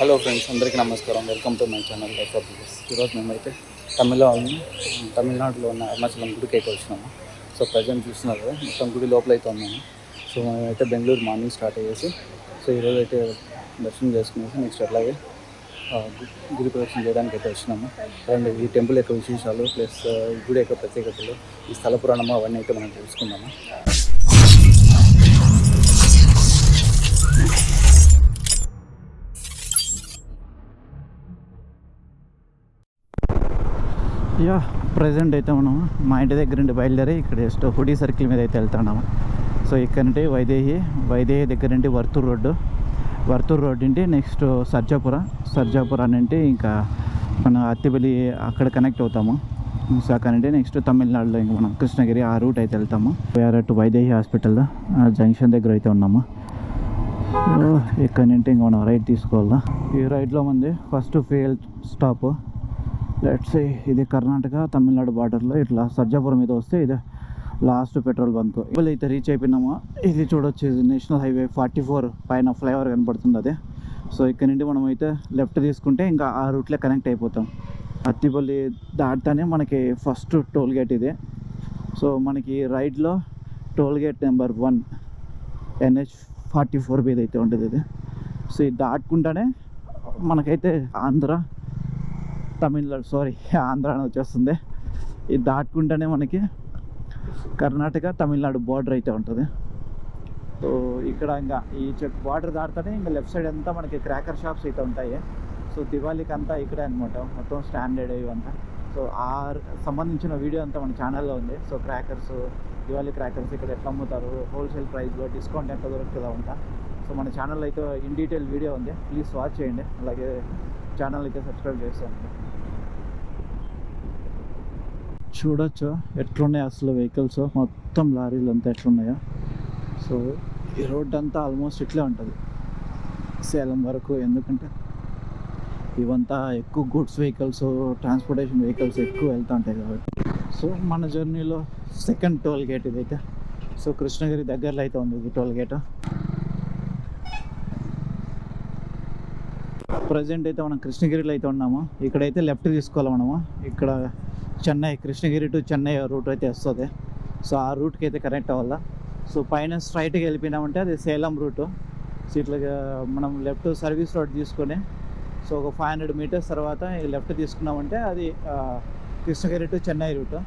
Hello friends, అందరికీ నమస్కారం. Welcome to my channel life of business. ఈరోజు మేమైతే తమిళనాడులో ఉన్న అరుణాచలం గుడికి అయితే వచ్చినాము. సో ప్రజెంట్ చూస్తున్నారు కదా, మొత్తం గుడి లోపల అయితే ఉన్నాము. సో మేమైతే బెంగళూరు మార్నింగ్ స్టార్ట్ అయ్యేసి సో ఈరోజు అయితే దర్శనం చేసుకునేసి నెక్స్ట్ అట్లాగే గుడి ప్రదక్షిణ చేయడానికి అయితే వచ్చినాము. అండ్ ఈ టెంపుల్ యొక్క విశేషాలు ప్లస్ ఈ గుడి యొక్క ప్రత్యేకతలు, ఈ స్థల పురాణము అవన్నీ అయితే మనం తెలుసుకుందాము. ప్రజెంట్ అయితే మనం మా ఇంటి దగ్గర నుండి బయలుదేరి ఇక్కడ జస్ట్ హుడీ సర్కిల్ మీద అయితే వెళ్తున్నాము. సో ఇక్కడ నుండి వైదేహి దగ్గర నుండి వర్తూర్ రోడ్ నుండి నెక్స్ట్ సర్జాపుర నుండి ఇంకా మన అత్తిబలి అక్కడ కనెక్ట్ అవుతాము. సో అక్కడ నుండి నెక్స్ట్ తమిళనాడులో ఇంకా మనం కృష్ణగిరి ఆ రూట్ అయితే వెళ్తాము. టు వైదేహి హాస్పిటల్ జంక్షన్ దగ్గర అయితే ఉన్నాము. సో ఇక్కడ నుండి ఇంకా మనం రైట్ తీసుకోవాలా. ఈ రైట్లో మంది ఫస్ట్ ఫ్యూయల్ స్టాప్. లెట్స్ ఇది కర్ణాటక తమిళనాడు బార్డర్లో ఇట్లా సర్జాపురం మీద వస్తే ఇది లాస్ట్ పెట్రోల్ బంక్. ఇవాళ అయితే రీచ్ అయిపోయినాము. ఇది చూడొచ్చు, ఇది నేషనల్ హైవే 44 పైన ఫ్లైఓవర్ కనపడుతుంది అదే. సో ఇక్కడ నుండి మనం అయితే లెఫ్ట్ తీసుకుంటే ఇంకా ఆ రూట్లో కనెక్ట్ అయిపోతాం. అత్తిపల్లి దాటితేనే మనకి ఫస్ట్ టోల్ గేట్ ఇదే. సో మనకి రైట్లో టోల్ గేట్ నెంబర్ 1 NH44 మీద అయితే ఉంటుంది ఇది. సో ఇది దాటుకుంటానే మనకైతే ఆంధ్ర అని వచ్చేస్తుంది. ఇది దాటుకుంటేనే మనకి కర్ణాటక తమిళనాడు బార్డర్ అయితే ఉంటుంది. సో ఇక్కడ ఇంకా ఈ బార్డర్ దాటుతానే ఇంకా లెఫ్ట్ సైడ్ అంతా మనకి క్రాకర్ షాప్స్ అయితే ఉంటాయి. సో దివాళీకి అంతా ఇక్కడే అనమాట, మొత్తం స్టాండర్డ్ ఇవంతా. సో ఆ సంబంధించిన వీడియో అంతా మన ఛానల్లో ఉంది. సో దివాళీ క్రాకర్స్ ఇక్కడ ఎట్లా అమ్ముతారు, హోల్సేల్ ప్రైస్లో డిస్కౌంట్ ఎంత దొరుకుతుందో అంతా. సో మన ఛానల్లో అయితే ఇన్ డీటెయిల్ వీడియో ఉంది, ప్లీజ్ వాచ్ చేయండి. అలాగే ఛానల్ అయితే సబ్స్క్రైబ్ చేస్తాను. చూడొచ్చు ఎట్లున్నాయి అసలు వెహికల్స్, మొత్తం లారీలు అంతా ఎట్లున్నాయో. సో ఈ రోడ్ అంతా ఆల్మోస్ట్ ఇట్లే ఉంటుంది సేలం వరకు, ఎందుకంటే ఇవంతా ఎక్కువ గూడ్స్ వెహికల్స్, ట్రాన్స్పోర్టేషన్ వెహికల్స్ ఎక్కువ వెళ్తూ ఉంటాయి కాబట్టి. సో మన జర్నీలో సెకండ్ టోల్ గేట్ ఇదైతే. సో కృష్ణగిరి దగ్గరలో అయితే ఉంది ఇది టోల్ గేట్. ప్రజెంట్ అయితే మనం కృష్ణగిరిలో అయితే ఉన్నాము. ఇక్కడైతే లెఫ్ట్ తీసుకోవాలి మనము. ఇక్కడ కృష్ణగిరి టు చెన్నై రూట్ అయితే వస్తుంది. సో ఆ రూట్కి అయితే కనెక్ట్ అవ్వాలా. సో పైన స్ట్రైట్గా వెళ్ళిపోయినామంటే అది సేలం రూటు. సో ఇట్లా మనం లెఫ్ట్ సర్వీస్ రోడ్ తీసుకొని సో ఒక 500 మీటర్స్ తర్వాత లెఫ్ట్ తీసుకున్నామంటే అది Krishnagiri to Chennai route.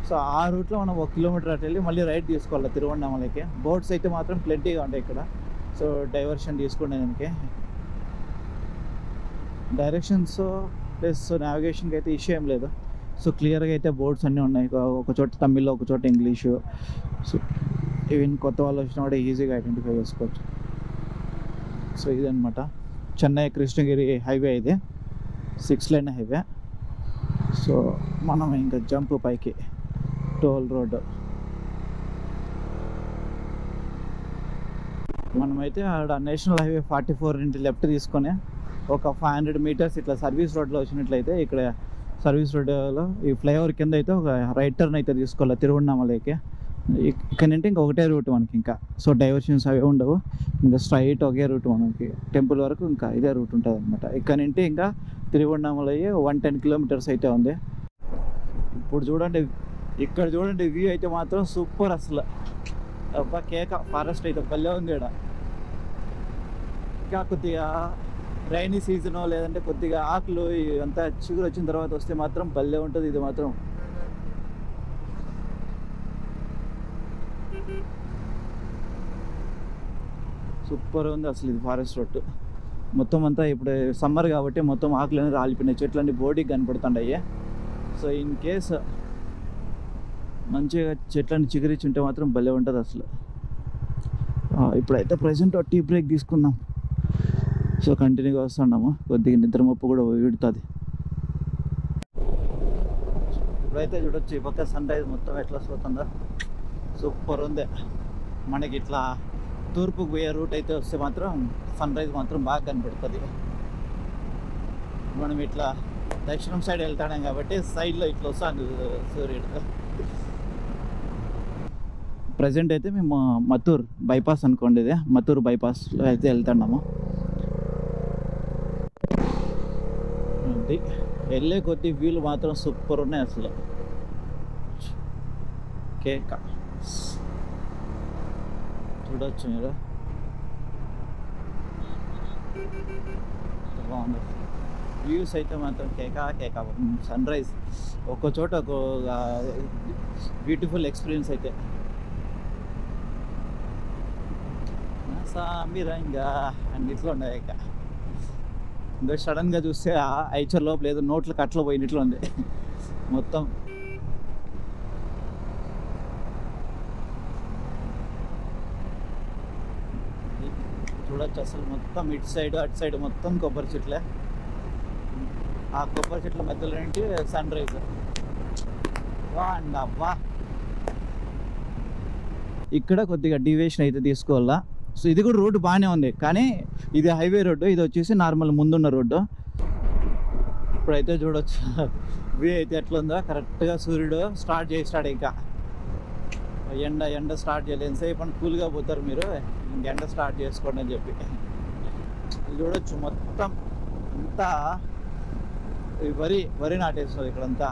So ఆ రూట్లో మనం 1 కిలోమీటర్ అటు వెళ్ళి మళ్ళీ రైట్ తీసుకోవాలి తిరువన్నామలకి. బోట్స్ అయితే మాత్రం ప్లెంటీగా ఉంటాయి ఇక్కడ. సో డైవర్షన్ తీసుకునేదానికి డైరెక్షన్స్ ప్లస్ నావిగేషన్కి అయితే ఇష్యూ ఏం లేదు. సో క్లియర్గా అయితే బోర్డ్స్ అన్నీ ఉన్నాయి. ఒక చోట తమిళ్లో, ఒక చోట ఇంగ్లీషు. సో ఈవెన్ కొత్త వాళ్ళు వచ్చినా కూడా ఈజీగా ఐడెంటిఫై చేసుకోవచ్చు. సో ఇదనమాట చెన్నై కృష్ణగిరి హైవే, ఇది 6 లేన్ హైవే. సో మనం ఇంకా జంప్ పైకి టోల్ రోడ్. మనమైతే ఆడ నేషనల్ హైవే 44 నుండి లెఫ్ట్ తీసుకొని ఒక 500 మీటర్స్ ఇట్లా సర్వీస్ రోడ్లో వచ్చినట్లయితే ఇక్కడ సర్వీస్ రోడ్లో ఈ ఫ్లైఓవర్ కింద అయితే ఒక రైట్ టర్న్ అయితే తీసుకోవాలి తిరువన్నామలైకి. ఇక్కడ నుండి ఇంకా ఒకటే రూట్ మనకి, ఇంకా సో డైవర్షన్స్ అవి ఉండవు. ఇంకా స్ట్రైట్ ఒకే రూట్ మనకి టెంపుల్ వరకు ఇంకా ఇదే రూట్ ఉంటుంది అనమాట. ఇక్కడ నుండి ఇంకా తిరువన్నామలయ్యి 110 కిలోమీటర్స్ అయితే ఉంది. ఇప్పుడు చూడండి, ఇక్కడ చూడండి వ్యూ అయితే మాత్రం సూపర్ అసలు. అబ్బా కేక ఫారెస్ట్ అయితే భలే ఉంది ఇక్కడ. ఇంకా కొద్దిగా రైనీ సీజను లేదంటే కొద్దిగా ఆకులు అంతా చిగురు వచ్చిన తర్వాత వస్తే మాత్రం భలే ఉంటుంది ఇది మాత్రం. సూపర్ ఉంది అసలు ఇది ఫారెస్ట్ రోడ్ మొత్తం అంతా. ఇప్పుడు సమ్మర్ కాబట్టి మొత్తం ఆకులన్నీ రాలిపోయినాయి, చెట్లన్నీ బోడీకి కనపడుతుంటాయి. సో ఇన్ కేస్ మంచిగా చెట్లన్నీ చిగురించి ఉంటే మాత్రం భలే ఉంటుంది అసలు. ఇప్పుడైతే ప్రజెంట్ టీ బ్రేక్ తీసుకుందాం. సో కంటిన్యూగా వస్తున్నాము, కొద్దిగా నిద్రమప్పు కూడా వీడుతుంది. ఇప్పుడైతే చూడొచ్చు ఈ పక్క సన్ రైజ్ మొత్తం ఎట్లా వస్తుందో సూపర్ ఉంది. మనకి ఇట్లా తూర్పుకు పోయే రూట్ అయితే వస్తే మాత్రం సన్ రైజ్ మాత్రం బాగా కనపడుతుంది. మనం ఇట్లా దక్షిణం సైడ్ వెళ్తాం కాబట్టి సైడ్లో ఇట్లా వస్తాను సూర్యుడు. ప్రజెంట్ అయితే మేము మత్తూర్ బైపాస్ అనుకోండి, ఇది మత్తూరు బైపాస్లో అయితే వెళ్తున్నాము. వెళ్ళే కొద్ది వ్యూలు మాత్రం సూపర్ ఉన్నాయి అసలు. కేక చూడొచ్చు మీరు, బాగుంది వ్యూస్ అయితే మాత్రం కేక కేక. సన్ రైజ్ ఒక్కో చోట ఒక బ్యూటిఫుల్ ఎక్స్పీరియన్స్ అయితే. సామిరంగా అన్నిట్లో ఉన్నాయి. ఇంకా సడన్గా చూస్తే ఐచర్ లోపల ఏదో నోట్లు కట్టలు పోయినట్లు ఉంది మొత్తం. చూడొచ్చు అసలు మొత్తం ఇటు సైడ్ అటు సైడ్ మొత్తం కొబ్బరి చెట్లే. ఆ కొబ్బరి చెట్ల మధ్యలో ఏంటి సన్ రైజ్. అవ్వా ఇక్కడ కొద్దిగా డివియేషన్ అయితే తీసుకోవాలా. సో ఇది కూడా రోడ్డు బాగానే ఉంది, కానీ ఇది హైవే రోడ్డు, ఇది వచ్చేసి నార్మల్ ముందున్న రోడ్డు. ఇప్పుడైతే చూడొచ్చు వ్యూ అయితే ఎట్లా ఉందో. కరెక్ట్గా సూర్యుడు స్టార్ట్ చేస్తాడు. ఇంకా ఎండ స్టార్ట్ చేయలేదు. ఎంతసేపు అని కూల్గా పోతారు మీరు, ఎండ స్టార్ట్ చేసుకోండి అని చెప్పి. ఇది చూడొచ్చు మొత్తం అంతా వరి నాటేస్తుంది ఇక్కడంతా.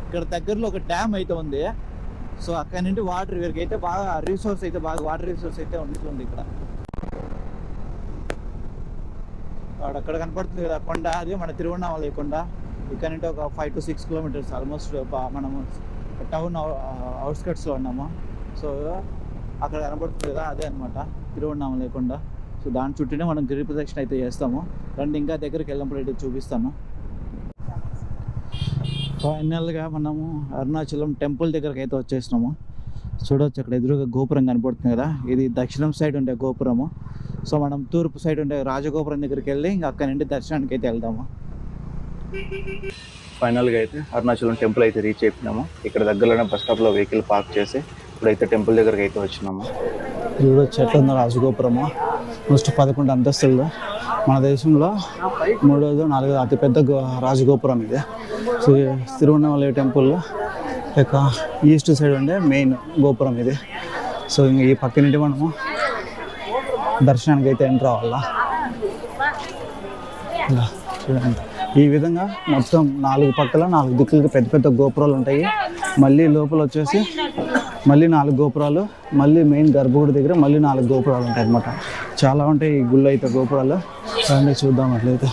ఇక్కడ దగ్గరలో ఒక డ్యామ్ అయితే ఉంది. సో అక్కడ నుండి వాటర్ వీరికి అయితే బాగా రిసోర్స్ అయితే బాగా వాటర్ రిసోర్స్ అయితే ఉంటుంది ఇక్కడ. అక్కడ కనపడుతుంది కదా కొండ, అది మన తిరువణామలై కొండ. ఇక్కడ నుండి ఒక 5 to 6 kilometers ఆల్మోస్ట్ మనము టౌన్ అవుట్స్కట్స్లో ఉన్నాము. సో అక్కడ కనపడుతుంది కదా, అదే అనమాట తిరువణామలై కొండ. సో దాని చుట్టూనే మనం గిరి ప్రదక్షిణ అయితే చేస్తాము. రండి ఇంకా దగ్గరికి వెళ్ళినప్పుడు అయితే చూపిస్తాను. ఫైనల్గా మనము అరుణాచలం టెంపుల్ దగ్గరికి అయితే వచ్చేసినాము. చూడవచ్చు అక్కడ ఎదురుగా గోపురం కనపడుతుంది కదా, ఇది దక్షిణం సైడ్ ఉండే గోపురము. సో మనం తూర్పు సైడ్ ఉండే రాజగోపురం దగ్గరికి వెళ్ళి ఇంకా అక్కడ నుండి దర్శనానికి అయితే వెళ్దాము. ఫైనల్గా అయితే అరుణాచలం టెంపుల్ అయితే రీచ్ అయిపోయినాము. ఇక్కడ దగ్గరలోనే బస్ స్టాప్లో వెహికల్ పార్క్ చేసి ఇప్పుడైతే టెంపుల్ దగ్గరికి అయితే వచ్చినాము. చూడవచ్చు ఎట్లా ఉందో రాజగోపురము. మోస్ట్ 11 అంతస్తులు. మన దేశంలో 3వ 4వ అతిపెద్ద రాజగోపురం ఇది. సో తిరువణామలై టెంపుల్ ఇక ఈస్ట్ సైడ్ ఉండే మెయిన్ గోపురం ఇది. సో ఇంక ఈ పక్క నుండి మనము దర్శనానికి అయితే ఎంటర్ అవ్వాలా. ఇలా చూడండి, ఈ విధంగా మొత్తం 4 పక్కల 4 దిక్కులకి పెద్ద పెద్ద గోపురాలు ఉంటాయి. మళ్ళీ లోపల వచ్చేసి మళ్ళీ 4 గోపురాలు, మళ్ళీ మెయిన్ గర్భగుడి దగ్గర మళ్ళీ 4 గోపురాలు ఉంటాయి అన్నమాట. చాలా ఉంటాయి ఈ గుళ్ళు అయితే గోపురాలు. రండి చూద్దాం అట్లయితే.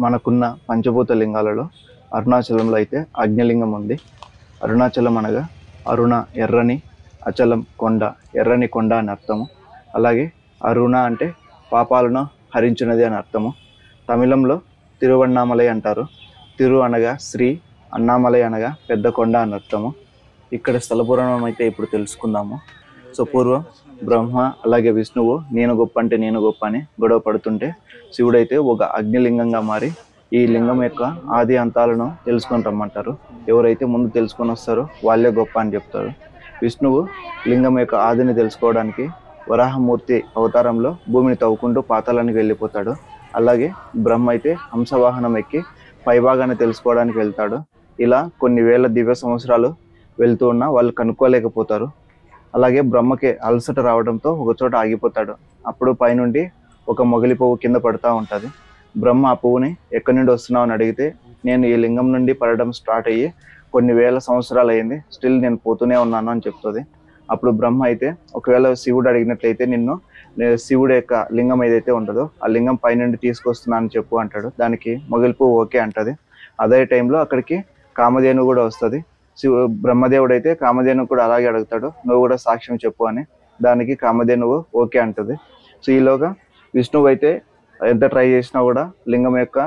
మనకున్న పంచభూత లింగాలలో అరుణాచలంలో అయితే అగ్నిలింగం ఉంది. అరుణాచలం అనగా అరుణ ఎర్రని, అచలం కొండ, ఎర్రని కొండ అని అర్థము. అలాగే అరుణ అంటే పాపాలను హరించినది అని అర్థము. తమిళంలో తిరువణ్ణామలై అంటారు. తిరు అనగా శ్రీ, అన్నామలై అనగా పెద్ద కొండ అని అర్థము. ఇక్కడ స్థల పురాణం అయితే ఇప్పుడు తెలుసుకుందాము. సో పూర్వం బ్రహ్మ అలాగే విష్ణువు నేను గొప్ప అంటే నేను గొప్ప అని గొడవ పడుతుంటే శివుడైతే ఒక అగ్నిలింగంగా మారి ఈ లింగం యొక్క ఆది అంతాలను తెలుసుకొని రమ్మంటారు. ఎవరైతే ముందు తెలుసుకొని వస్తారో వాళ్ళే గొప్ప అని చెప్తారు. విష్ణువు లింగం యొక్క ఆదిని తెలుసుకోవడానికి వరాహమూర్తి అవతారంలో భూమిని తవ్వుకుంటూ పాతాళానికి వెళ్ళిపోతాడు. అలాగే బ్రహ్మ అయితే హంసవాహనం ఎక్కి పైభాగాన్ని తెలుసుకోవడానికి వెళ్తాడు. ఇలా కొన్ని వేల దివ్య సంవత్సరాలు వెళ్తూ ఉన్నా వాళ్ళు కనుక్కోలేకపోతారు. అలాగే బ్రహ్మకి అలసట రావడంతో ఒక చోట ఆగిపోతాడు. అప్పుడు పైనుండి ఒక మొగలి పువ్వు కింద పడుతూ ఉంటుంది. బ్రహ్మ ఆ పువ్వుని ఎక్కడి నుండి వస్తున్నావు అని అడిగితే నేను ఈ లింగం నుండి పడడం స్టార్ట్ అయ్యి కొన్ని వేల సంవత్సరాలు అయింది, స్టిల్ నేను పోతూనే ఉన్నాను అని చెప్తుంది. అప్పుడు బ్రహ్మ అయితే ఒకవేళ శివుడు అడిగినట్లయితే నిన్ను శివుడు యొక్క లింగం ఏదైతే ఉంటుందో ఆ లింగం పైనుండి తీసుకొస్తున్నాను చెప్పు అంటాడు. దానికి మొగలి పువ్వు ఓకే అంటది. అదే టైంలో అక్కడికి కామధేను కూడా వస్తుంది. బ్రహ్మదేవుడు అయితే కామధేను కూడా అలాగే అడుగుతాడు, నువ్వు కూడా సాక్ష్యం చెప్పు అని. దానికి కామధేనువు ఓకే అంటది. సో ఈలోగా విష్ణువు అయితే ఎంత ట్రై చేసినా కూడా లింగం యొక్క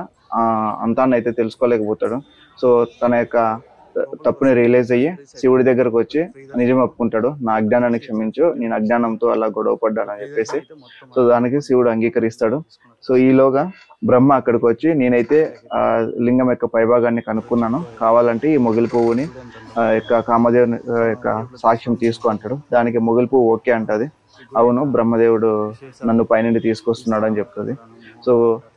అంతాన్ని అయితే తెలుసుకోలేకపోతాడు. సో తన యొక్క తప్పుని రియలైజ్ అయ్యి శివుడి దగ్గరకు వచ్చి నిజం ఒప్పుకుంటాడు. నా అజ్ఞానాన్ని క్షమించు, నేను అజ్ఞానంతో అలా గొడవ పడ్డాను అని చెప్పేసి. సో దానికి శివుడు అంగీకరిస్తాడు. సో ఈలోగా బ్రహ్మ అక్కడికి వచ్చి నేనైతే ఆ లింగం యొక్క పైభాగాన్ని కనుక్కున్నాను, కావాలంటే ఈ మొగలి పువ్వుని యొక్క కామదేవుని యొక్క సాక్ష్యం తీసుకో అంటాడు. దానికి మొగలి పువ్వు ఓకే అంటది. అవును బ్రహ్మదేవుడు నన్ను పైనుండి తీసుకొస్తున్నాడు అని చెప్తుంది. సో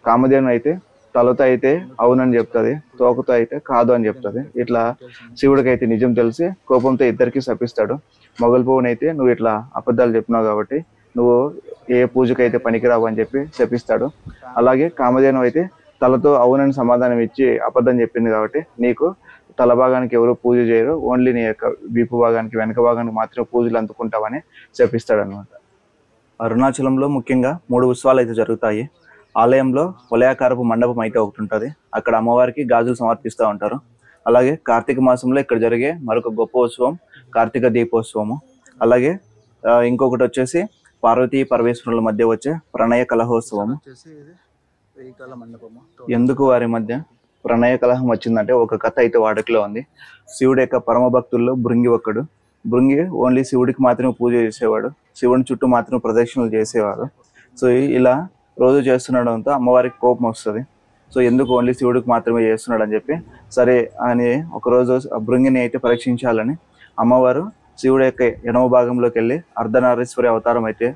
కామదేవుని అయితే తలతో అయితే అవునని చెప్తుంది, తోకతో అయితే కాదు అని చెప్తుంది. ఇట్లా శివుడికి అయితే నిజం తెలిసి కోపంతో ఇద్దరికి శపిస్తాడు. మొగలి పువ్వుని అయితే నువ్వు ఇట్లా అబద్ధాలు చెప్పినావు కాబట్టి నువ్వు ఏ పూజకైతే పనికిరావు అని చెప్పి శపిస్తాడు. అలాగే కామధేను అయితే తలతో అవునని సమాధానం ఇచ్చి అబద్ధం చెప్పింది కాబట్టి నీకు తల భాగానికి ఎవరు పూజ చేయరు, ఓన్లీ నీ యొక్క వీపు భాగానికి వెనక భాగానికి మాత్రమే పూజలు అందుకుంటావని చెప్పిస్తాడు అనమాట. అరుణాచలంలో ముఖ్యంగా 3 ఉత్సవాలు అయితే జరుగుతాయి. ఆలయంలో వలయాకారపు మండపం అయితే ఒకటి ఉంటుంది, అక్కడ అమ్మవారికి గాజులు సమర్పిస్తూ ఉంటారు. అలాగే కార్తీక మాసంలో ఇక్కడ జరిగే మరొక గొప్ప ఉత్సవం కార్తీక దీపోత్సవము. అలాగే ఇంకొకటి వచ్చేసి పార్వతీ పరమేశ్వరుల మధ్య వచ్చే ప్రణయ కలహోత్సవము. ఎందుకు వారి మధ్య ప్రణయ కలహం వచ్చిందంటే ఒక కథ అయితే వాడుకలో ఉంది. శివుడి యొక్క పరమ భక్తుల్లో భృంగి ఒక్కడు. భృంగి ఓన్లీ శివుడికి మాత్రమే పూజ చేసేవాడు, శివుని చుట్టూ మాత్రమే ప్రదక్షిణలు చేసేవాడు. సో ఇలా రోజు చేస్తుండడంతో అమ్మవారికి కోపం వస్తుంది. సో ఎందుకు ఓన్లీ శివుడికి మాత్రమే చేస్తున్నాడు అని చెప్పి సరే అని ఒకరోజు భృంగిని అయితే పరీక్షించాలని అమ్మవారు శివుడి యొక్క ఎడమ భాగంలోకి వెళ్ళి అర్ధనారీశ్వరి అవతారం అయితే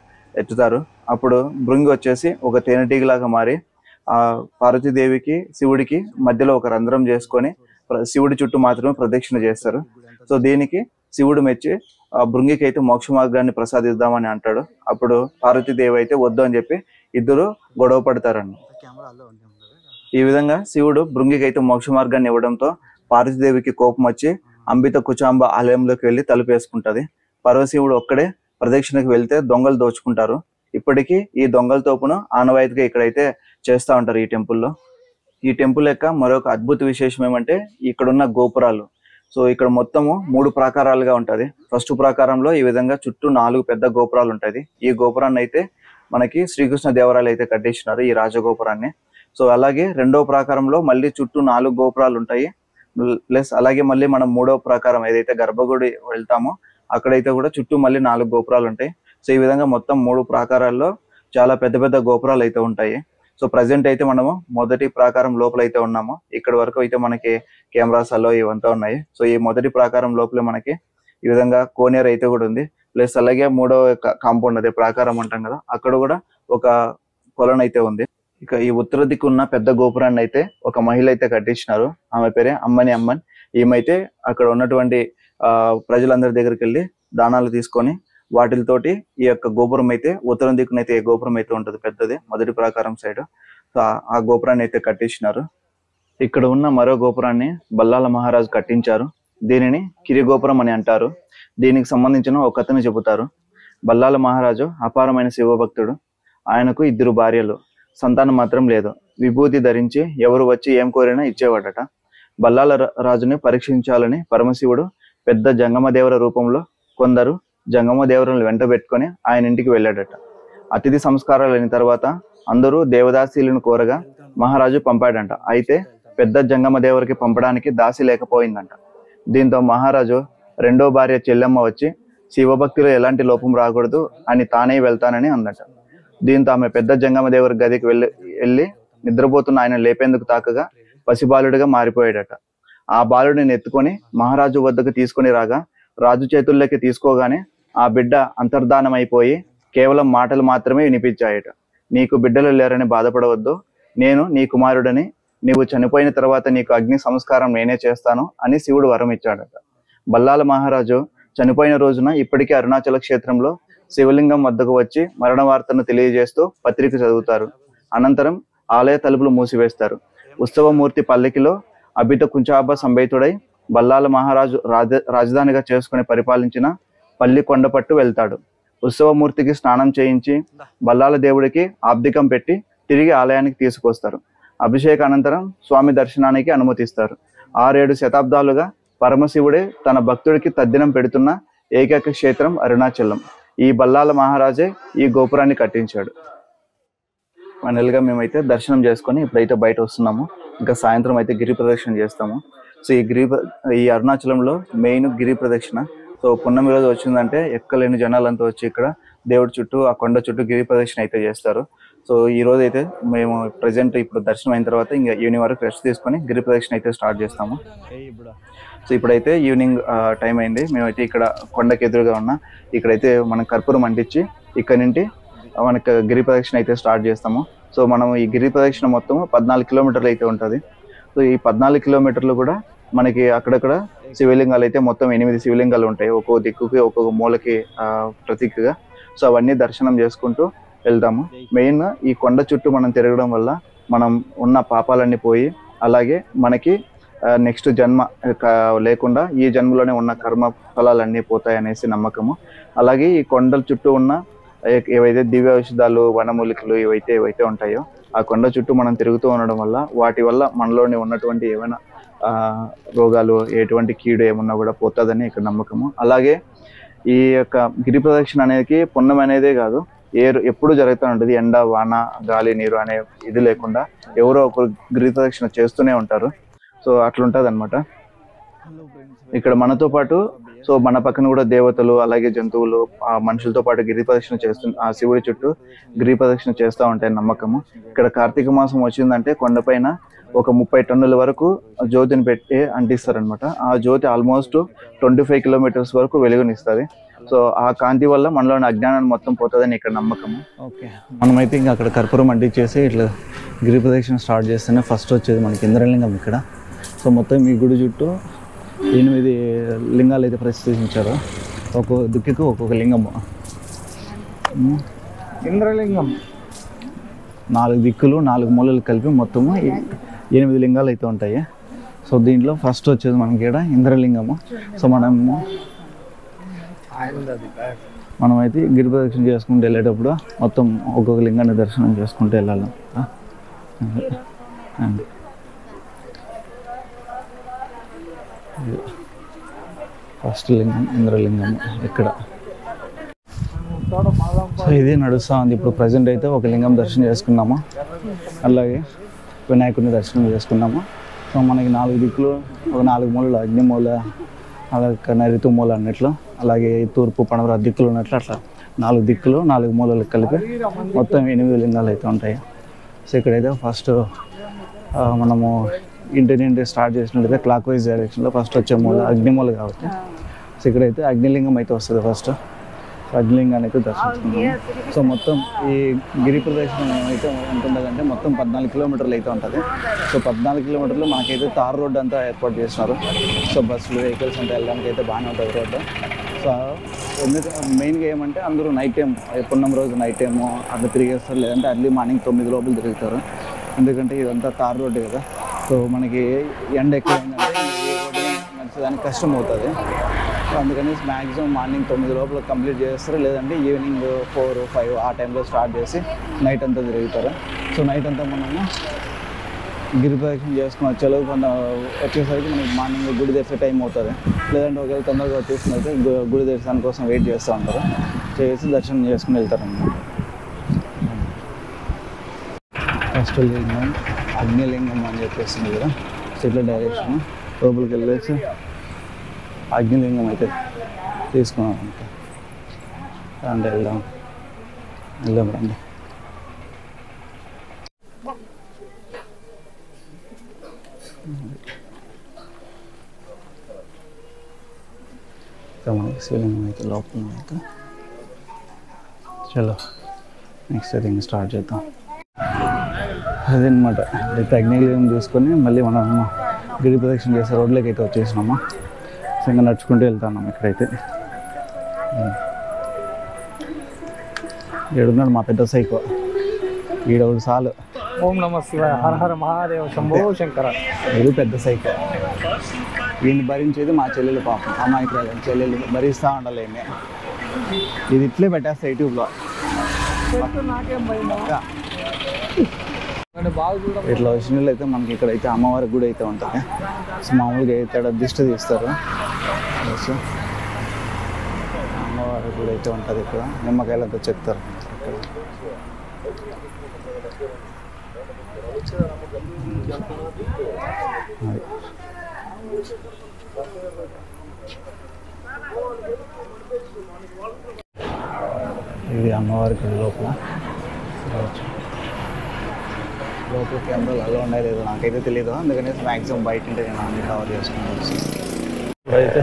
ఎత్తుతారు. అప్పుడు భృంగి వచ్చేసి ఒక తేనెటీగలాగా మారి ఆ పార్వతీదేవికి శివుడికి మధ్యలో ఒక రంధ్రం చేసుకొని శివుడి చుట్టూ మాత్రమే ప్రదక్షిణ చేస్తారు. సో దీనికి శివుడు మెచ్చి ఆ భృంగికి అయితే మోక్ష మార్గాన్ని ప్రసాదిద్దామని అంటాడు. అప్పుడు పార్వతీదేవి అయితే వద్దు అని చెప్పి ఇద్దరు గొడవ పడతారన్న. ఈ విధంగా శివుడు భృంగికి అయితే మోక్ష మార్గాన్ని ఇవ్వడంతో పార్వతీదేవికి కోపం వచ్చి అంబిత కుచాంబ ఆలయంలోకి వెళ్ళి తలుపు వేసుకుంటది. పరమశివుడు ఒక్కడే ప్రదక్షిణకు వెళ్తే దొంగలు దోచుకుంటారు. ఇప్పటికీ ఈ దొంగల తోపును ఆనవాయితీగా ఇక్కడైతే చేస్తూ ఉంటారు ఈ టెంపుల్లో. ఈ టెంపుల్ యొక్క మరొక అద్భుత విశేషం ఏమంటే ఇక్కడున్న గోపురాలు. సో ఇక్కడ మొత్తము 3 ప్రాకారాలుగా ఉంటుంది. ఫస్ట్ ప్రాకారంలో ఈ విధంగా చుట్టూ 4 పెద్ద గోపురాలు ఉంటాయి. ఈ గోపురాన్ని అయితే మనకి శ్రీకృష్ణ దేవరాయలు అయితే కట్టించినారు, ఈ రాజగోపురాన్ని. సో అలాగే రెండవ ప్రాకారంలో మళ్ళీ చుట్టూ 4 గోపురాలు ఉంటాయి. ప్లస్ అలాగే మళ్ళీ మనం 3వ ప్రాకారం ఏదైతే గర్భగుడి వెళ్తామో అక్కడైతే కూడా చుట్టూ మళ్ళీ 4 గోపురాలు ఉంటాయి. సో ఈ విధంగా మొత్తం 3 ప్రాకారాల్లో చాలా పెద్ద పెద్ద గోపురాలు అయితే ఉంటాయి. సో ప్రజెంట్ అయితే మనము మొదటి ప్రాకారం లోపల అయితే ఉన్నాము. ఇక్కడ వరకు అయితే మనకి కెమెరాస్ అలో ఇవంతా ఉన్నాయి. సో ఈ మొదటి ప్రాకారం లోపలే మనకి ఈ విధంగా కోనేరు అయితే కూడా ఉంది. ప్లస్ అలాగే 3వ కాంపౌండ్ అదే ప్రాకారం అంటాం కదా, అక్కడ కూడా ఒక కొలను అయితే ఉంది. ఇక ఈ ఉత్తర దిక్కున్న పెద్ద గోపురాన్ని అయితే ఒక మహిళ అయితే కట్టించినారు. ఆమె పేరే అమ్మని అమ్మన్. ఈమెయితే అక్కడ ఉన్నటువంటి ప్రజలందరి దగ్గరికి వెళ్ళి దానాలు తీసుకొని వాటితోటి ఈ యొక్క గోపురం అయితే ఉత్తరం దిక్కునైతే ఏ గోపురం అయితే ఉంటుంది పెద్దది మొదటి ప్రాకారం సైడ్. సో ఆ గోపురాన్ని అయితే కట్టించినారు. ఇక్కడ ఉన్న మరో గోపురాన్ని బల్లాల మహారాజు కట్టించారు. దీనిని కిరి గోపురం అని అంటారు. దీనికి సంబంధించిన ఒక కథను చెబుతారు. బల్లాల మహారాజు అపారమైన శివభక్తుడు. ఆయనకు 2 భార్యలు, సంతానం మాత్రం లేదు. విభూతి ధరించి ఎవరు వచ్చి ఏం కోరినా ఇచ్చేవాడట. బల్లాల రాజుని పరీక్షించాలని పరమశివుడు పెద్ద జంగమదేవర రూపంలో కొందరు జంగమదేవరులను వెంట పెట్టుకొని ఆయన ఇంటికి వెళ్ళాడట. అతిథి సంస్కారాలు అయిన తర్వాత అందరూ దేవదాసీలను కోరగా మహారాజు పంపాడంట. అయితే పెద్ద జంగమదేవరికి పంపడానికి దాసి లేకపోయిందంట. దీంతో మహారాజు రెండో భార్య చెల్లెమ్మ వచ్చి శివభక్తిలో ఎలాంటి లోపం రాకూడదు అని తానే వెళ్తానని అందట. దీంతో ఆమె పెద్ద జంగమదేవరి గదికి వెళ్ళి నిద్రపోతున్న ఆయన లేపేందుకు తాకగా పసిబాలుడిగా మారిపోయాడట. ఆ బాలుడిని ఎత్తుకొని మహారాజు వద్దకు తీసుకొని రాగా రాజు చేతుల్లోకి తీసుకోగానే ఆ బిడ్డ అంతర్ధానం అయిపోయి కేవలం మాటలు మాత్రమే వినిపించాయట. నీకు బిడ్డలు లేరని బాధపడవద్దు, నేను నీ కుమారుడని, నీవు చనిపోయిన తర్వాత నీకు అగ్ని సంస్కారం నేనే చేస్తాను అని శివుడు వరం ఇచ్చాడట. బల్లాల మహారాజు చనిపోయిన రోజున ఇప్పటికీ అరుణాచల క్షేత్రంలో శివలింగం వద్దకు వచ్చి మరణ వార్తను తెలియజేస్తూ పత్రిక చదువుతారు. అనంతరం ఆలయ తలుపులు మూసివేస్తారు. ఉత్సవమూర్తి పల్లకిలో అభిత కుంచాభ సంబేతుడై బల్లాల మహారాజు రాజధానిగా చేసుకుని పరిపాలించిన పల్లి కొండపట్టు వెళ్తాడు. ఉత్సవమూర్తికి స్నానం చేయించి బల్లాల దేవుడికి ఆబ్దికం పెట్టి తిరిగి ఆలయానికి తీసుకొస్తారు. అభిషేక అనంతరం స్వామి దర్శనానికి అనుమతిస్తారు. 6-7 శతాబ్దాలుగా పరమశివుడే తన భక్తుడికి తద్దినం పెడుతున్న ఏకైక క్షేత్రం అరుణాచలం. ఈ బల్లాల మహారాజే ఈ గోపురాన్ని కట్టించాడు. ఫైనల్గా మేమైతే దర్శనం చేసుకొని ఇప్పుడైతే బయట వస్తున్నాము. ఇంకా సాయంత్రం అయితే గిరి ప్రదక్షిణ చేస్తాము. సో ఈ అరుణాచలంలో మెయిన్ గిరి ప్రదక్షిణ. సో పున్నమి రోజు వచ్చిందంటే ఎక్కలేని జనాలంతా వచ్చి ఇక్కడ దేవుడి చుట్టూ ఆ కొండ చుట్టూ గిరి ప్రదక్షిణ అయితే చేస్తారు. సో ఈ రోజు అయితే మేము ప్రజెంట్ ఇప్పుడు దర్శనం అయిన తర్వాత ఇంకా ఈవినింగ్ వరకు రెస్ట్ తీసుకొని గిరి ప్రదక్షిణ అయితే స్టార్ట్ చేస్తాము. సో ఇప్పుడైతే ఈవినింగ్ టైం అయింది. మేమైతే ఇక్కడ కొండకి ఎదురుగా ఉన్న ఇక్కడైతే మనం కర్పూరం అంటించి ఇక్కడ నుండి మనకు గిరి ప్రదక్షిణ అయితే స్టార్ట్ చేస్తాము. సో మనం ఈ గిరి ప్రదక్షిణ మొత్తం 14 కిలోమీటర్లు అయితే ఉంటుంది. సో ఈ 14 కిలోమీటర్లు కూడా మనకి అక్కడక్కడ శివలింగాలు అయితే మొత్తం 8 శివలింగాలు ఉంటాయి, ఒక్కొక్క దిక్కుకి ఒక్కొక్క మూలకి ప్రతీకగా. సో అవన్నీ దర్శనం చేసుకుంటూ వెళ్తాము. మెయిన్ ఈ కొండ చుట్టూ మనం తిరగడం వల్ల మనం ఉన్న పాపాలన్నీ పోయి అలాగే మనకి నెక్స్ట్ జన్మ లేకుండా ఈ జన్మలోనే ఉన్న కర్మ ఫలాలన్నీ పోతాయనేసి నమ్మకము. అలాగే ఈ కొండల చుట్టూ ఉన్న ఏవైతే దివ్య ఔషధాలు వనమూలికలు ఏవైతే ఉంటాయో ఆ కొండ చుట్టూ మనం తిరుగుతూ ఉండడం వల్ల వాటి వల్ల మనలోని ఉన్నటువంటి ఏమైనా రోగాలు ఎటువంటి కీడు ఏమన్నా కూడా పోతుందని ఇక్కడ నమ్మకము. అలాగే ఈ యొక్క గిరి ప్రదక్షిణ అనేది పుణ్యం అనేదే కాదు, ఎప్పుడు జరుగుతూ ఉంటుంది. ఎండ వాన గాలి నీరు అనే ఇది లేకుండా ఎవరో ఒకరు గిరి ప్రదక్షిణ చేస్తూనే ఉంటారు. సో అట్లుంటుంది అనమాట. ఇక్కడ మనతో పాటు సో మన పక్కన కూడా దేవతలు అలాగే జంతువులు మనుషులతో పాటు గిరి ప్రదక్షిణ ఆ శివుడి చుట్టూ గిరి ప్రదక్షిణ చేస్తూ ఉంటాయి నమ్మకము. ఇక్కడ కార్తీక మాసం వచ్చిందంటే కొండపైన ఒక 30 టన్నుల వరకు జ్యోతిని పెట్టి అంటిస్తారనమాట. ఆ జ్యోతి ఆల్మోస్ట్ 25 కిలోమీటర్స్ వరకు వెలుగునిస్తుంది. సో ఆ కాంతి వల్ల మనలోని అజ్ఞానాన్ని మొత్తం పోతుందని ఇక్కడ నమ్మకము. ఓకే, మనమైతే ఇంకా అక్కడ కర్పూరం అంటించేసి ఇట్లా గిరి ప్రదక్షిణ స్టార్ట్ చేస్తేనే ఫస్ట్ వచ్చేది మనకి ఇంద్రలింగం ఇక్కడ. సో మొత్తం ఈ గుడి చుట్టూ 8 లింగాలు అయితే ప్రతిష్ఠించారు. ఒక్కొక్క దిక్కుకు ఒక్కొక్క లింగము. ఇంద్రలింగం 4 దిక్కులు 4 మూలలు కలిపి మొత్తము 8 లింగాలు అయితే ఉంటాయి. సో దీంట్లో ఫస్ట్ వచ్చేది మనకి ఇక్కడ ఇంద్రలింగము. సో మనమైతే గిరి ప్రదక్షిణ చేసుకుంటూ వెళ్ళేటప్పుడు మొత్తం ఒక్కొక్క లింగాన్ని దర్శనం చేసుకుంటూ వెళ్ళాలి. ఫస్ట్ లింగం ఇంద్రలింగం ఇక్కడ. సో ఇది నడుస్తూ ఉంది. ఇప్పుడు ప్రజెంట్ అయితే ఒక లింగం దర్శనం చేసుకున్నాము, అలాగే వినాయకుడిని దర్శనం చేసుకున్నాము. సో మనకి 4 దిక్కులు ఒక 4 మూలలు అగ్నిమూల అలాగే నైరుతి మూల అన్నట్లు, అలాగే తూర్పు పడమర దిక్కులు ఉన్నట్లు అట్లా 4 దిక్కులు 4 మూలలు కలిపి మొత్తం 8 లింగాలు అయితే ఉంటాయి. సో ఇక్కడైతే ఫస్ట్ మనము ఇంటి నుండి స్టార్ట్ చేసినట్లయితే క్లాక్ వైజ్ డైరెక్షన్లో ఫస్ట్ వచ్చే మూల అగ్నిమూల కాబట్టి సో ఇక్కడైతే అగ్నిలింగం అయితే వస్తుంది. ఫస్ట్ అగ్నిలింగాన్ని అయితే దర్శించుకుంటాం. సో మొత్తం ఈ గిరి ప్రదక్షిణ అయితే ఎంత ఉంటుందంటే మొత్తం 14 కిలోమీటర్లు అయితే ఉంటుంది. సో 14 కిలోమీటర్లు మనకైతే తార్ రోడ్డు అంతా ఏర్పాటు చేస్తున్నారు. సో బస్సులు వెహికల్స్ అంతా వెళ్ళడానికి అయితే బాగానే ఉంటుంది రోడ్డు. సో మెయిన్గా ఏమంటే అందరూ నైట్ టైం పున్నం రోజు నైట్ టైము అట్లా తిరిగేస్తారు, లేదంటే అర్లీ మార్నింగ్ 9 లోపల తిరుగుతారు. ఎందుకంటే ఇదంతా తార్ రోడ్డు కదా. సో మనకి ఎండ ఎక్కువైందంటే ఈ రోడ్డు నడిచేదానికి కష్టం అవుతుంది. సో అందుకని మ్యాక్సిమం మార్నింగ్ 9 లోపల కంప్లీట్ చేస్తారు, లేదంటే ఈవినింగ్ 4, 5 ఆ టైంలో స్టార్ట్ చేసి నైట్ అంతా తిరుగుతారు. సో నైట్ అంతా మనము గిరి ప్రదక్షిణ చేసుకుని వచ్చేసరికి మనకి మార్నింగ్ గుడి తెరిచే టైం అవుతుంది. లేదంటే ఒకవేళ తొందరగా వచ్చేసిన అయితే గుడి దర్శనం కోసం వెయిట్ చేస్తూ ఉంటారు, చేసి దర్శనం చేసుకుని వెళ్తారు అన్నమాట. ఫస్ట్ లింగం అగ్నిలింగం అని చెప్పేసింది కదా. సో ఇట్లా డైరెక్షన్ లోపలికి వెళ్ళేసి అగ్నిలింగం అయితే తీసుకున్నాం అంతే. రండి వెళ్దాం రండి. మనకి శివలింగం అయితే లోపల అయితే చలో నెక్స్ట్ అయితే ఇంకా స్టార్ట్ చేద్దాం. అదనమాట అయితే అగ్నిలింగం చూసుకొని మళ్ళీ మనం గిరి ప్రదక్షిణ చేసే రోడ్లోకి అయితే వచ్చేసినాము. సో ఇంకా నడుచుకుంటూ వెళ్తున్నాం. ఇక్కడైతే ఏడున్నాడు మా పెద్ద సైకో, ఈడొకడు చాలు. ఓం నమ శివాయ, హర హర మహాదేవ, శంభో శంకర. ఇది పెద్ద సైకో. వీడిని భరించేది మా చెల్లెలు, పాపం అమాయకురాలు చెల్లెలు భరిస్తూ ఉండాలి. ఇది ఇట్లే పెట్టేస్తా యూట్యూబ్లో. ఇట్లా వచ్చిన అయితే మనకి ఇక్కడైతే అమ్మవారి గుడి అయితే ఉంటుంది. సో మామూలుగా అయితే దిష్టి తీస్తారు. సో అమ్మవారి గుడి అయితే ఉంటుంది. ఇక్కడ నిమ్మకాయలంతా చెప్తారు. ఇది అమ్మవారి గుడి లోపల. లోపల కెమెరాలు అలా ఉన్నాయి లేదు నాకైతే తెలియదు, అందుకని మ్యాక్సిమం బయట ఉంటే నేను అన్ని కవర్ చేసుకున్నాను. ఇప్పుడైతే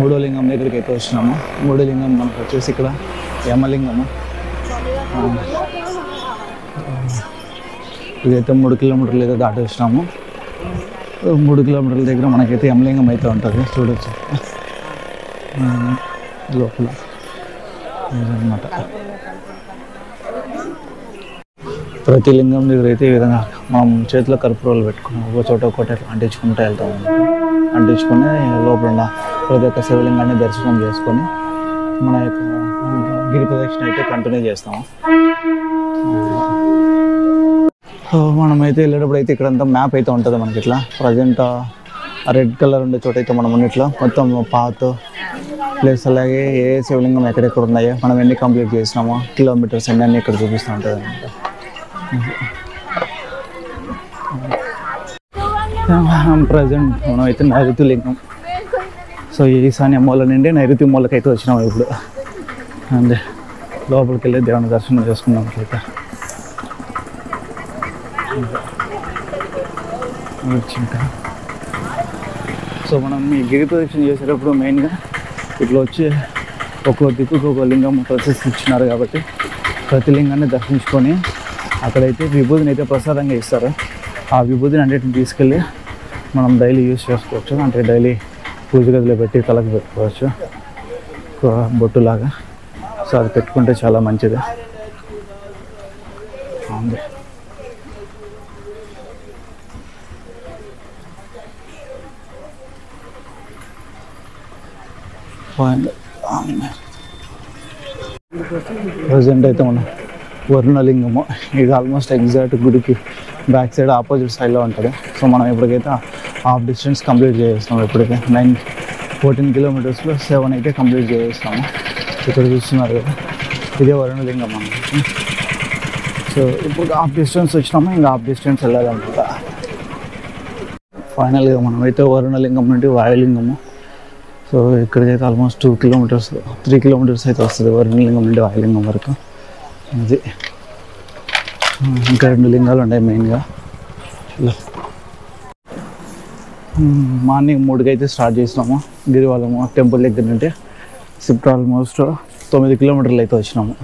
3వ లింగం దగ్గరికి అయితే వచ్చినాము. 3వ లింగం మనకు వచ్చేసి ఇక్కడ యమలింగము. ఇదైతే 3 కిలోమీటర్లు అయితే దాటి వచ్చినాము. 3 కిలోమీటర్ల దగ్గర మనకైతే యమలింగం అయితే ఉంటుంది. చూడొచ్చు లోపల అన్నమాట. ప్రతి లింగం దగ్గర అయితే ఈ విధంగా మనం చేతిలో కర్పూరాలు పెట్టుకున్నాం, ఒక చోట ఒకటి అంటించుకుంటూ వెళ్తాం. అంటించుకొని లోపల ఉన్న ప్రతి ఒక్క శివలింగాన్ని దర్శనం చేసుకొని మన యొక్క గిరి ప్రదక్షిణ అయితే కంటిన్యూ చేస్తాము. సో మనమైతే వెళ్ళేటప్పుడు అయితే ఇక్కడంతా మ్యాప్ అయితే ఉంటుంది మనకి. ఇట్లా ప్రజెంట్ రెడ్ కలర్ ఉండే చోట అయితే మనం ఉన్నట్లో మొత్తం పాత్ ప్లేస్, అలాగే ఏ శివలింగం ఎక్కడెక్కడ ఉన్నాయో, మనం ఎన్ని కంప్లీట్ చేసినామో, కిలోమీటర్స్ అన్నీ ఇక్కడ చూపిస్తూ ఉంటుంది అనమాట. ప్రజెంట్ మనం అయితే నైరుతి లింగం, సో ఈశాన్య మూల నుండి నైరుతి మూలకి అయితే వచ్చినాము ఇప్పుడు. అండ్ లోపలికి వెళ్ళి దేవుని దర్శనం చేసుకున్నాం అట్లయితే. సో మనం ఈ గిరి ప్రదక్షిణ చేసేటప్పుడు మెయిన్గా ఇట్లా వచ్చి ఒక్కో దిక్కుకు ఒక లింగం ప్రతిష్ఠించినారు కాబట్టి ప్రతి లింగాన్ని దర్శించుకొని అక్కడైతే విభూతిని అయితే ప్రసాదంగా ఇస్తారు. ఆ విభూతిని అన్నిటిని తీసుకెళ్ళి మనం డైలీ యూజ్ చేసుకోవచ్చు. అంటే డైలీ పూజ గదిలో పెట్టి తలకు పెట్టుకోవచ్చు బొట్టులాగా. సో అది పెట్టుకుంటే చాలా మంచిది. ప్రజెంట్ అయితే మనం వరుణలింగము, ఇది ఆల్మోస్ట్ ఎగ్జాక్ట్ గుడికి బ్యాక్ సైడ్ ఆపోజిట్ సైడ్లో ఉంటుంది. సో మనం ఇప్పటికైతే హాఫ్ డిస్టెన్స్ కంప్లీట్ చేసేస్తాము. ఇప్పటికే 14 కిలోమీటర్స్లో 7 అయితే కంప్లీట్ చేసేస్తాము. ఇక్కడ చూస్తున్నారు కదా, ఇదే వరుణలింగం మనకి. సో ఇప్పుడు హాఫ్ డిస్టెన్స్ వచ్చినాము, ఇంకా హాఫ్ డిస్టెన్స్ వెళ్ళాలన్నమాట. ఫైనల్గా మనమైతే వరుణలింగం నుండి వాయులింగము, సో ఇక్కడికైతే ఆల్మోస్ట్ 2 కిలోమీటర్స్ 3 కిలోమీటర్స్ అయితే వస్తుంది వరుణలింగం నుండి వాయులింగం వరకు. అది ఇంకా 2 లింగాలు ఉన్నాయి మెయిన్గా. మార్నింగ్ 3కి అయితే స్టార్ట్ చేసినాము గిరివలము టెంపుల్ దగ్గర నుండి. షిఫ్ట్ ఆల్మోస్ట్ 9 కిలోమీటర్లు అయితే వచ్చినాము.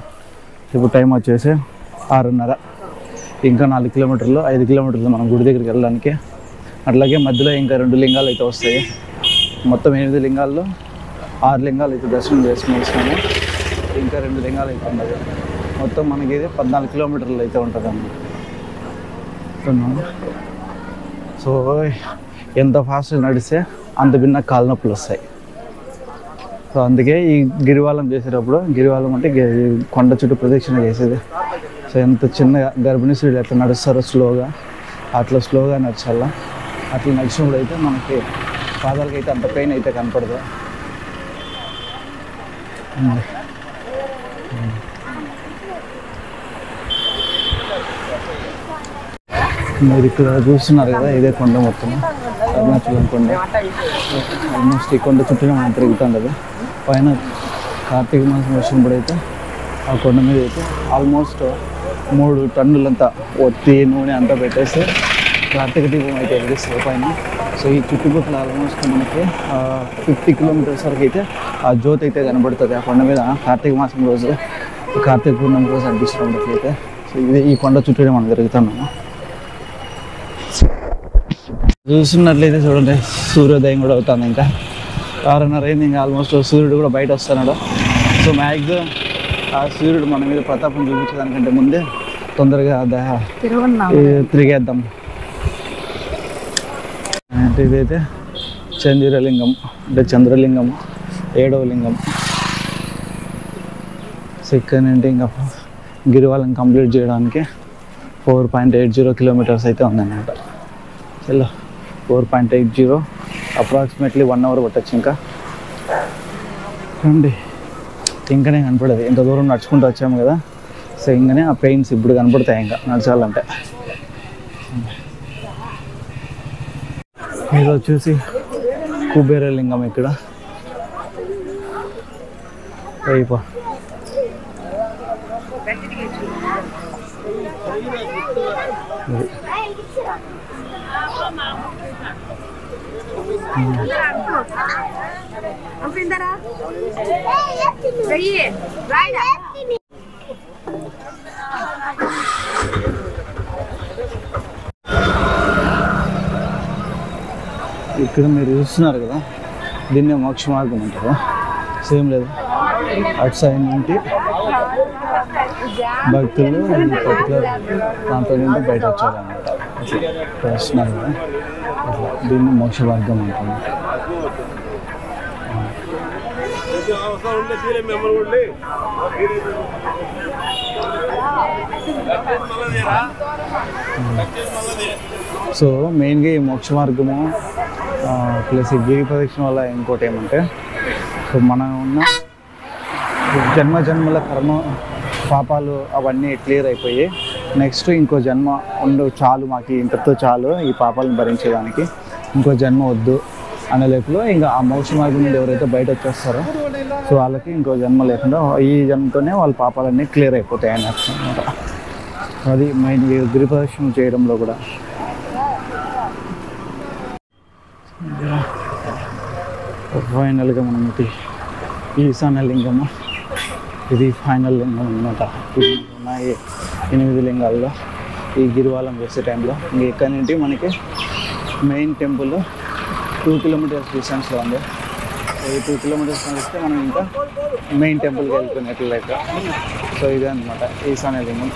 ఇప్పుడు టైం వచ్చేసి 6:30. ఇంకా 4 కిలోమీటర్లు 5 కిలోమీటర్లు మనం గుడి దగ్గరికి వెళ్ళడానికి. అట్లాగే మధ్యలో ఇంకా 2 లింగాలు అయితే వస్తాయి. మొత్తం 8 లింగాల్లో 6 లింగాలు అయితే దర్శనం చేసుకుని వచ్చినాము. ఇంకా 2 లింగాలు అయితే ఉన్నాయి. మొత్తం మనకి ఇది 14 కిలోమీటర్లు అయితే ఉంటుంది అన్నమాట. సో ఎంత ఫాస్ట్గా నడిస్తే అంత భిన్న కాళ్ళ నొప్పులు వస్తాయి. సో అందుకే ఈ గిరివాలం చేసేటప్పుడు, గిరివాలం అంటే కొండ చుట్టూ ప్రదక్షిణ చేసేది. సో ఎంత చిన్న గర్భిణీ స్త్రీలు ఎట్లా నడుస్తారో స్లోగా, అట్లా స్లోగా నడచాలా. అట్లా నడిచినప్పుడు అయితే మనకి పాదాలకి అయితే అంత పెయిన్ అయితే కనపడదు. మీరు ఇక్కడ చూస్తున్నారు కదా, ఇదే కొండ మొత్తం అరుణాచలం కొండ. ఆల్మోస్ట్ ఈ కొండ చుట్టూ మనం తిరుగుతుండదు. పైన కార్తీక మాసం వచ్చినప్పుడు అయితే ఆ కొండ మీద అయితే ఆల్మోస్ట్ 3 టన్నులంతా ఒత్తి నూనె అంతా పెట్టేసి కార్తీక దీపం అయితే వెలిగిస్తారు పైన. సో ఈ చుట్టుపక్కల ఆల్మోస్ట్ మనకి 50 కిలోమీటర్స్ వరకు అయితే ఆ జ్యోతి అయితే కనబడుతుంది ఆ కొండ మీద. కార్తీక మాసం రోజు, కార్తీక పూర్ణమి రోజు అనిపిస్తున్నట్లయితే. సో ఇది ఈ కొండ చుట్టూ మనం తిరుగుతున్నాము. చూస్తున్నట్లయితే చూడండి, సూర్యోదయం కూడా అవుతుంది. ఇంకా 6:30 అయింది. ఇంకా ఆల్మోస్ట్ సూర్యుడు కూడా బయట వస్తున్నాడు. సో మ్యాక్సిమం ఆ సూర్యుడు మన మీద ప్రతాపం చూపించడానికంటే ముందే తొందరగా తిరిగేద్దాం. అంటే ఇదైతే చంద్రలింగం, అంటే చంద్రలింగం 7వ లింగం. సో ఇక్కడ నుండి ఇంకా గిరివాలం కంప్లీట్ చేయడానికి 4.80 కిలోమీటర్స్ అయితే ఉందన్నమాట. చలో 4.80 అప్రాక్సిమేట్లీ 1 అవర్ పట్టచ్చు. ఇంకా రండి, ఇంకనే కనపడదు. ఇంత దూరం నడుచుకుంటూ వచ్చాము కదా, సో ఇంకనే ఆ పెయిన్స్ ఇప్పుడు కనపడతాయి ఇంకా నడచాలంటే. ఇది వచ్చేసి కుబేరలింగం. ఇక్కడ అయిపో ఇక్కడ మీరు చూస్తున్నారు కదా, దీన్నే మోక్ష మార్గం అంటారు. సేమ్ లేదు, అటు సైడ్ నుండి భక్తులు ఈ పర్టికులర్ ప్రాంతం నుండి బయట వచ్చారనమాట. పర్సనల్గా అట్లా దీన్ని మోక్ష మార్గం అంటుంది. సో మెయిన్గా ఈ మోక్ష మార్గము ప్లస్ ఈ గిరి ప్రదక్షిణ వల్ల ఇంకోటి ఏమంటే, సో మనం ఉన్న జన్మల కర్మ పాపాలు అవన్నీ క్లియర్ అయిపోయి నెక్స్ట్ ఇంకో జన్మ చాలు, మాకు ఇంతతో చాలు ఈ పాపాలను భరించేదానికి, ఇంకో జన్మ వద్దు అనే లేపులో ఇంకా ఆ మోక్ష మార్గం నుండి ఎవరైతే బయట వచ్చేస్తారో సో వాళ్ళకి ఇంకో జన్మ లేకుండా ఈ జన్మతోనే వాళ్ళ పాపాలన్నీ క్లియర్ అయిపోతాయి అని అర్థం అనమాట. అది మెయిన్ గిరి ప్రదక్షిణ చేయడంలో కూడా. ఫైనల్గా మనం ఈశాన్య లింగము, ఇది ఫైనల్ లింగం అనమాట. ఇది ఉన్నాయి 8 లింగాల్లో ఈ గిరివాలం వేసే టైంలో. ఇంక ఇక్కడ నుండి మనకి మెయిన్ టెంపుల్ 2 కిలోమీటర్స్ డిస్టెన్స్లో ఉంది. ఈ 2 కిలోమీటర్స్ నడిస్తే మనం ఇంకా మెయిన్ టెంపుల్కి వెళ్తున్నట్లయితే. సో ఇదే అనమాట ఈశాన్య లింగం.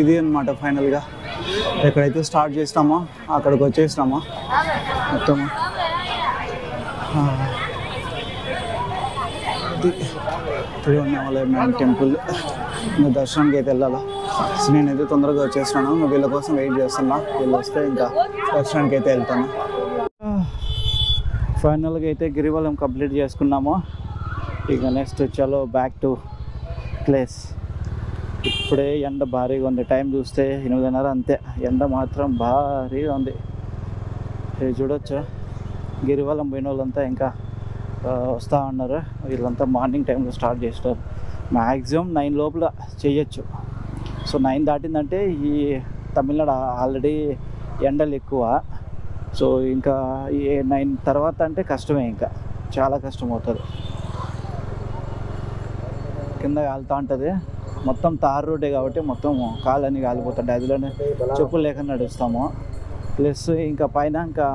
ఇది అనమాట ఫైనల్గా ఎక్కడైతే స్టార్ట్ చేసినామో అక్కడికి వచ్చేసినామో మొత్తము. Tiruvannamalai main temple. ఇంకా దర్శనానికి అయితే వెళ్ళాలా. సో నేనైతే తొందరగా వచ్చేసినాను, ఇంకా వీళ్ళ కోసం వెయిట్ చేస్తున్నా. వీళ్ళు వస్తే ఇంకా దర్శనానికి అయితే వెళ్తాను. ఫైనల్గా అయితే గిరివలం కంప్లీట్ చేసుకున్నాము. ఇక నెక్స్ట్ చలో బ్యాక్ టు ప్లేస్. ఇప్పుడే ఎండ భారీగా ఉంది. టైం చూస్తే 8:30 అంతే. ఎండ మాత్రం భారీగా ఉంది. ఇది చూడొచ్చు. గిరివలం పోయిన వాళ్ళంతా ఇంకా వస్తూ ఉన్నారు. వీళ్ళంతా మార్నింగ్ టైంలో స్టార్ట్ చేస్తారు. మ్యాక్సిమం 9 లోపల చేయొచ్చు. సో 9 దాటిందంటే ఈ తమిళనాడు ఆల్రెడీ ఎండలు ఎక్కువ. సో ఇంకా ఈ 9 తర్వాత అంటే కష్టమే, ఇంకా చాలా కష్టం అవుతుంది. కింద కాలుతూ ఉంటుంది. మొత్తం తార్ రోడ్డే కాబట్టి మొత్తం కాళ్ళని కాలిపోతుంటాయి. అందులోనే చెప్పులు లేక నడుస్తాము. ప్లస్ ఇంకా పైన ఇంకా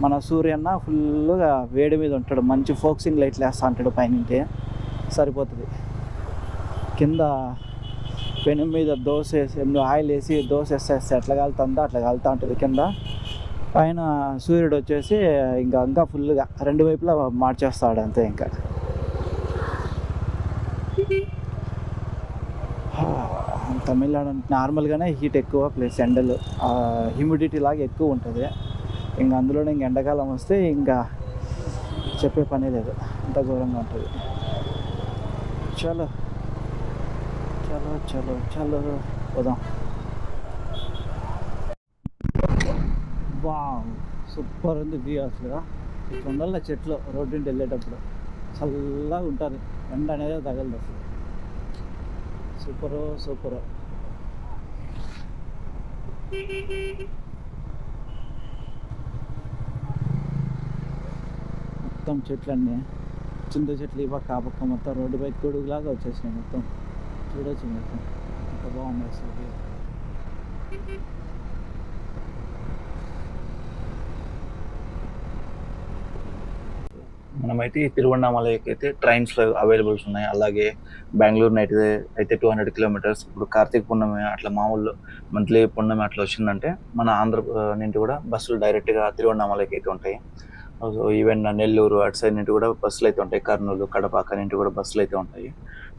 మన సూర్యన్న ఫుల్గా వేడి మీద ఉంటాడు. మంచి ఫోక్సింగ్ లైట్లు వేస్తూ ఉంటాడు పైనంటే సరిపోతుంది. కింద పెను మీద దోశ వేసి ఆయిల్ వేసి దోశ వేస్తే ఎట్లా కాలుతుందో అట్లా కాలుతూ ఉంటుంది కింద. పైన సూర్యుడు వచ్చేసి ఇంకా ఫుల్గా 2 వైపులా మార్చేస్తాడు అంతే. ఇంకా తమిళనాడు నార్మల్గానే హీట్ ఎక్కువ, ప్లస్ ఎండలు హ్యూమిడిటీ లాగా ఎక్కువ ఉంటుంది. ఇంకా అందులోనే ఇంక ఎండాకాలం వస్తే ఇంకా చెప్పే పని లేదు, అంత ఘోరంగా ఉంటుంది. చలో చలో చలో చలో పోదాం. వావ్, సూపర్ ఉంది వ్యూ. అసలు కొండల చెట్లు రోడ్డు నుండి వెళ్ళేటప్పుడు చల్లగా ఉంటుంది. ఎండ అనేది తగలదు అసలు. Super super. మొత్తం చెట్లన్నీ చింత చెట్లు ఈ పక్క ఆ పక్క మొత్తం రోడ్డు పై గొడుగులాగా వచ్చేసినాయి. మొత్తం చూడొచ్చు మొత్తం ఎంత బాగుంది అసలు. మనమైతే తిరువన్నామలైకి అయితే ట్రైన్స్లో అవైలబుల్స్ ఉన్నాయి. అలాగే బెంగళూరు నైట్ అయితే 200 కిలోమీటర్స్. ఇప్పుడు కార్తీక పున్నమి అట్లా మామూలు మంత్లీ పున్నమి అట్లా వచ్చిందంటే మన ఆంధ్ర నుండి కూడా బస్సులు డైరెక్ట్గా తిరువన్నామలైకి అయితే ఉంటాయి. సో ఈవెన్ నెల్లూరు అటు సైడ్ నుండి కూడా బస్సులు అయితే ఉంటాయి. కర్నూలు, కడప అక్కడి నుండి కూడా బస్సులు అయితే ఉంటాయి.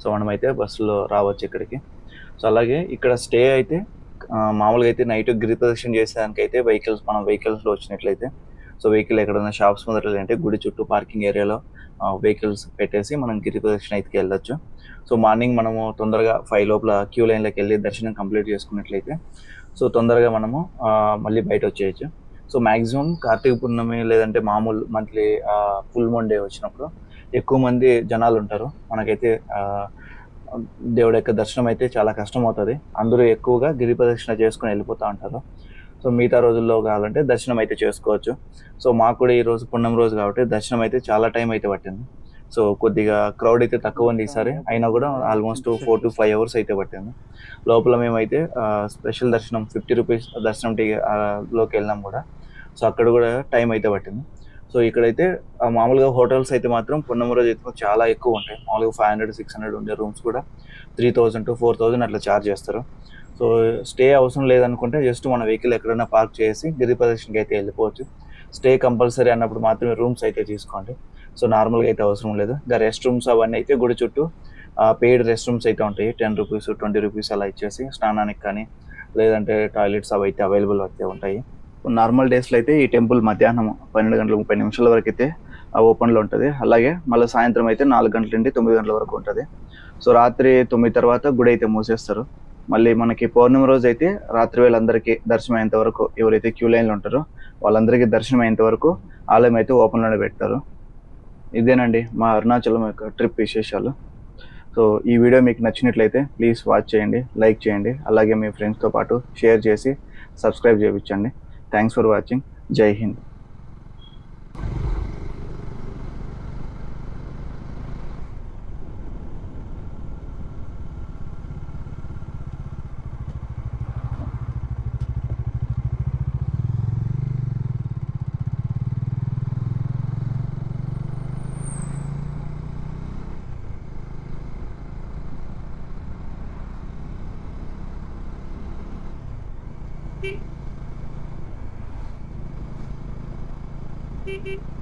సో మనమైతే బస్సులో రావచ్చు ఇక్కడికి. సో అలాగే ఇక్కడ స్టే అయితే మామూలుగా అయితే నైట్ గిరి ప్రదక్షిణ చేసేదానికి అయితే మనం వెహికల్స్లో వచ్చినట్లయితే, సో వెహికల్ ఎక్కడైనా షాప్స్ ముందర అంటే గుడి చుట్టూ పార్కింగ్ ఏరియాలో వెహికల్స్ పెట్టేసి మనం గిరి ప్రదక్షిణ అయితే వెళ్ళొచ్చు. సో మార్నింగ్ మనము తొందరగా 5 లోపల క్యూ లైన్లోకి వెళ్ళి దర్శనం కంప్లీట్ చేసుకున్నట్లయితే సో తొందరగా మనము మళ్ళీ బయట వచ్చేయచ్చు. సో మ్యాక్సిమం కార్తీక పూర్ణమి లేదంటే మామూలు మంత్లీ ఫుల్ మూన్ డే వచ్చినప్పుడు ఎక్కువ మంది జనాలు ఉంటారు. మనకైతే దేవుడి యొక్క దర్శనం అయితే చాలా కష్టం అవుతుంది. అందరూ ఎక్కువగా గిరి ప్రదక్షిణ చేసుకుని వెళ్ళిపోతూ ఉంటారు. సో మిగతా రోజుల్లో కావాలంటే దర్శనం అయితే చేసుకోవచ్చు. సో మాకు కూడా ఈరోజు పుణ్యం రోజు కాబట్టి దర్శనం అయితే చాలా టైం అయితే పట్టింది. సో కొద్దిగా క్రౌడ్ అయితే తక్కువ ఉంది ఈసారి, అయినా కూడా ఆల్మోస్ట్ 4 to 5 hours అయితే పట్టింది. లోపల మేమైతే స్పెషల్ దర్శనం 50 రూపీస్ దర్శనం లోకి వెళ్ళినాం కూడా. సో అక్కడ కూడా టైం అయితే పట్టింది. సో ఇక్కడైతే మామూలుగా హోటల్స్ అయితే మాత్రం పున్నమ రోజు అయితే చాలా ఎక్కువ ఉంటాయి. మామూలుగా 500-600 ఉండే రూమ్స్ కూడా 3000 to 4000 అట్లా ఛార్జ్ చేస్తారు. సో స్టే అవసరం లేదనుకుంటే జస్ట్ మన వెహికల్ ఎక్కడైనా పార్క్ చేసి గిరి ప్రదర్శనకి అయితే వెళ్ళిపోవచ్చు. స్టే కంపల్సరీ అన్నప్పుడు మాత్రమే రూమ్స్ అయితే తీసుకోండి. సో నార్మల్గా అయితే అవసరం లేదు. ఇంకా రెస్ట్ రూమ్స్ అవన్నీ అయితే గుడి చుట్టూ పెయిడ్ రెస్ట్ రూమ్స్ అయితే ఉంటాయి. 10 రూపీస్ 20 రూపీస్ అలా ఇచ్చేసి స్నానానికి కానీ లేదంటే టాయిలెట్స్ అవి అయితే అవైలబుల్ అయితే ఉంటాయి. నార్మల్ డేస్లో అయితే ఈ టెంపుల్ మధ్యాహ్నం 12:30 వరకు అయితే ఓపెన్లో ఉంటుంది. అలాగే మళ్ళీ సాయంత్రం అయితే 4 గంటల నుండి 9 గంటల వరకు ఉంటుంది. సో రాత్రి 9 తర్వాత గుడి అయితే మూసేస్తారు. మళ్ళీ మనకి పౌర్ణమి రోజు అయితే రాత్రి వేళందరికీ దర్శనం అయ్యేంత వరకు ఎవరైతే క్యూ లైన్లో ఉంటారో వాళ్ళందరికీ దర్శనం అయ్యేంత వరకు ఆలయం అయితే ఓపెన్లోనే పెడతారు. ఇదేనండి మా అరుణాచలం యొక్క ట్రిప్ విశేషాలు. సో ఈ వీడియో మీకు నచ్చినట్లయితే ప్లీజ్ వాచ్ చేయండి, లైక్ చేయండి, అలాగే మీ ఫ్రెండ్స్తో పాటు షేర్ చేసి సబ్స్క్రైబ్ చేయించండి. Thanks for watching. జై హింద్. Beep.